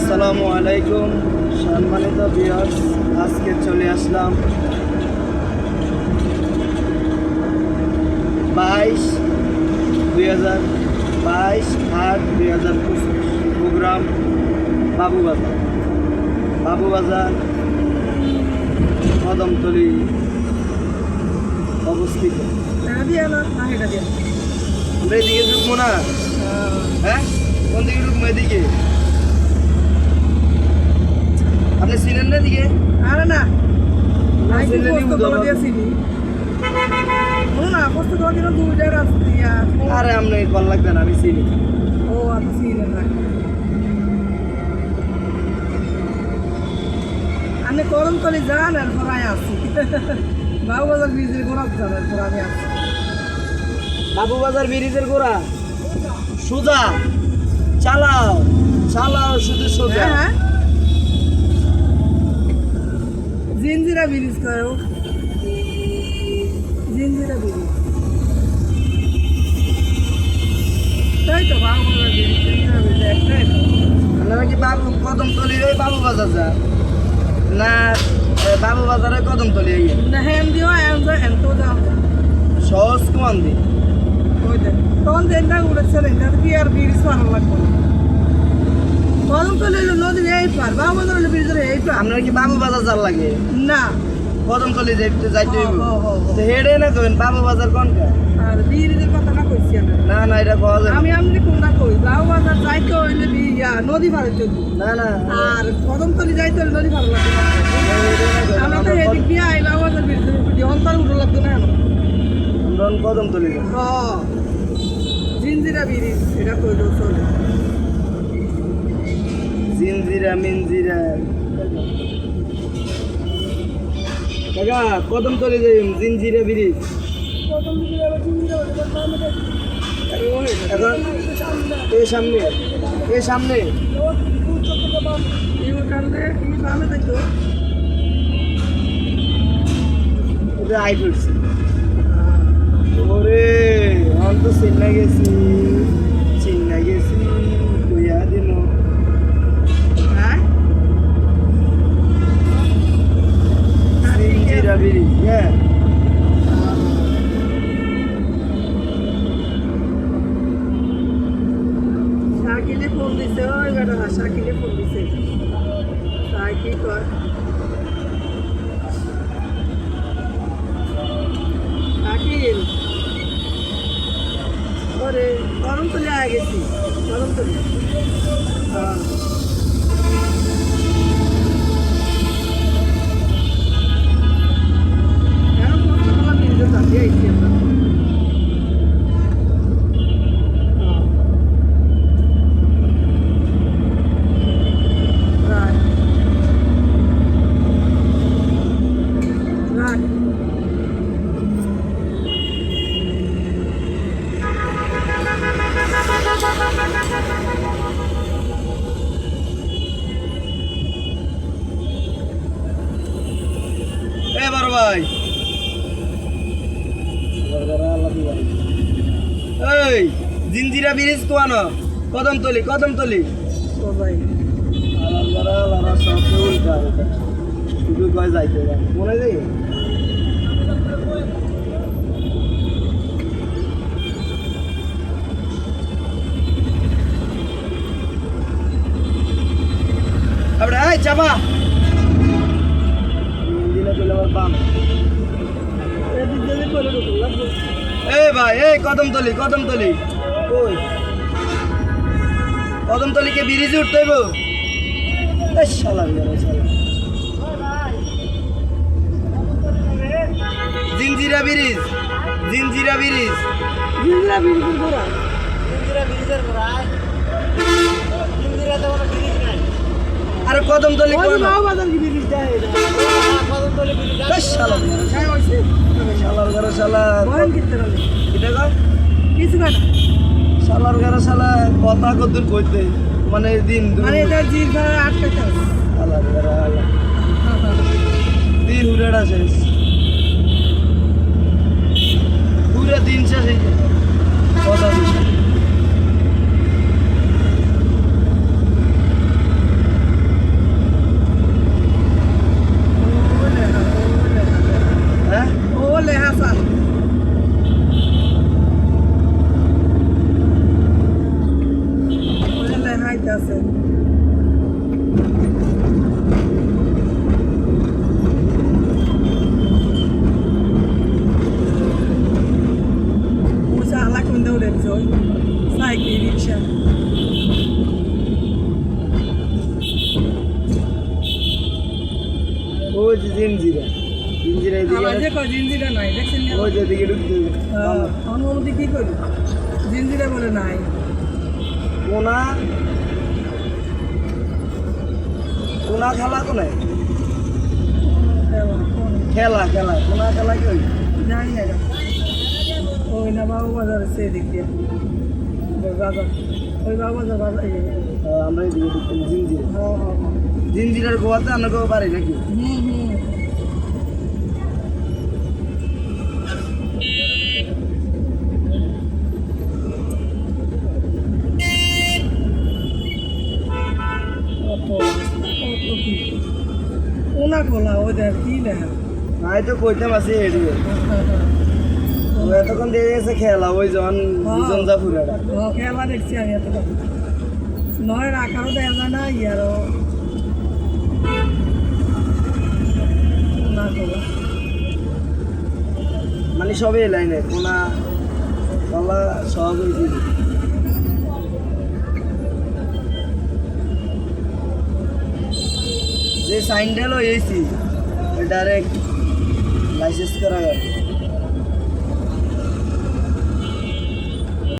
আসসালামু আলাইকুম সম্মানিত ভিউয়ার্স, আজকে চলে আসলাম 22/2022 প্রোগ্রাম বাবুবাজার কদমতলী অবস্থিত। আমরা এদিকে ঢুকবো না? হ্যাঁ, কোন দিকে ঢুকবো? এদিকে। আপনি চিনেন না দিকে? আরে না, আরে আপনি কল লাগবে না, আমি চিনি। ও আমি চিনি না। আমি করমতলি যান আর পরাই আছি। বাবুবাজার ব্রিজের গোড়া যান আর পর আমি আছি। বাবুবাজার ব্রিজের গোড়া সোজা চালাও চালাও, শুধু সোজা। হ্যাঁ, জিঞ্জিরা ব্রিজ করো, জিঞ্জিরা ব্রিজ। তাই তো বাবুবাজার ব্রিজ, জিঞ্জিরা ব্রিজ একটাই তো। আপনারা কি কদমতলির ওই বাবুবাজার যান না বাবুবাজারে কদমতলি? না হ্যাঁ দিও এত যাও সহজ কমান দি ওই দেখ তখন যেটা উড়েছে না কি আর ব্রিজ পার লাগবে। কদমতলি নদীর এই পার, বাবুবাজার ব্রিজের এই পার। আপনার কি বাবুবাজার যার লাগে? না, কদমতলি যাইতে হইব। হো, হো, হো। তো হেডে না কইন বাবুবাজার কোনটা? আর ব্রিজের কথা না কইছি আমি। না এটা কওয়া যায় না। আমি আমনি কোনটা কই, বাবুবাজার যাইতে হইলে নদী পার হইতে হইব। না আর কদমতলি যাইতে হইলে নদী পার লাগবে। আমরা তো এদিক দিয়ে আই বাবুবাজার ব্রিজের উপর দিয়ে অন্তর উঠে লাগবে না। আমরা কদমতলি যাই। ও জিঞ্জিরা ব্রিজ এটা কইলেও চলে। জিঞ্জিরা মিঞ্জিরা কাকা কদমতলি যাই, জিঞ্জিরা ব্রিজ। এখন এই সামনে আই করছি। ওরে আমি তো চিন্না গেছি কইয়া দিল। জিঞ্জিরা ব্রিজ, হ্যাঁ। সাইকেলে ফোন দিছে, ওই বেটা সাইকেলে ফোন দিছে। সাইকেল কর সাইকেল ওরে করমতলি আয় গেছি, করমতলি। কেন কষ্ট করলাম নিজে চালিয়ে আইছি আমরা। বড় ভাই, এই জিঞ্জিরা ব্রিজ কোয়ানো? কদমতলি সবাই সব উল্টা শুধু কয় যাইতে মনে যাই। আপনার এই চাপা এই ভাই, এই কদমতলি ওই কদমতলিকে ব্রিজে উঠতে হইব। জিঞ্জিরা ব্রিজ আরে কদমতলি কথা কদ্দুর কইতে মানে দিন দিন হুড়াটা শেষ, পুরো দিন শেষ হয়ে যায় কথা। আইতে আছে আলা কোন দৌড়ে সাইকেল রিক্সা ওই যে জিঞ্জিরা আমার যে জিঞ্জিরা নাই দেখছেন না? ওই যে দিকে ঢুকতে হবে। অনুমতি কি করি জিঞ্জিরা বলে নাই কোনা কোনা খেলা কোনায় খেলা খেলা কোনা খেলা কি ওই জানি না ওই না বাবু বাজার সেদিক দিয়ে বাজার ওই বাবু বাজার বাজার আমরা এদিকে ঢুকতে জিঞ্জিরা হ্যাঁ জিঞ্জিরার গোয়াতে আমরা কেউ পারি নাকি হুম ওনা খোলা ওদের কি দেখা নাই তো কইতাম আছে এদিকে ও এতক্ষণ দিয়ে গেছে খেলা ওই যখন দুজন যা ফুরাটা খেলা দেখছি আমি এত নয় রাখারও দেখা যায় না ইয়ারও না খোলা মানে সবই লাইনে কোনা কলা সব হয়েছে যে সাইনটা হয়েছি ডাইরেক্ট লাইসেন্স করা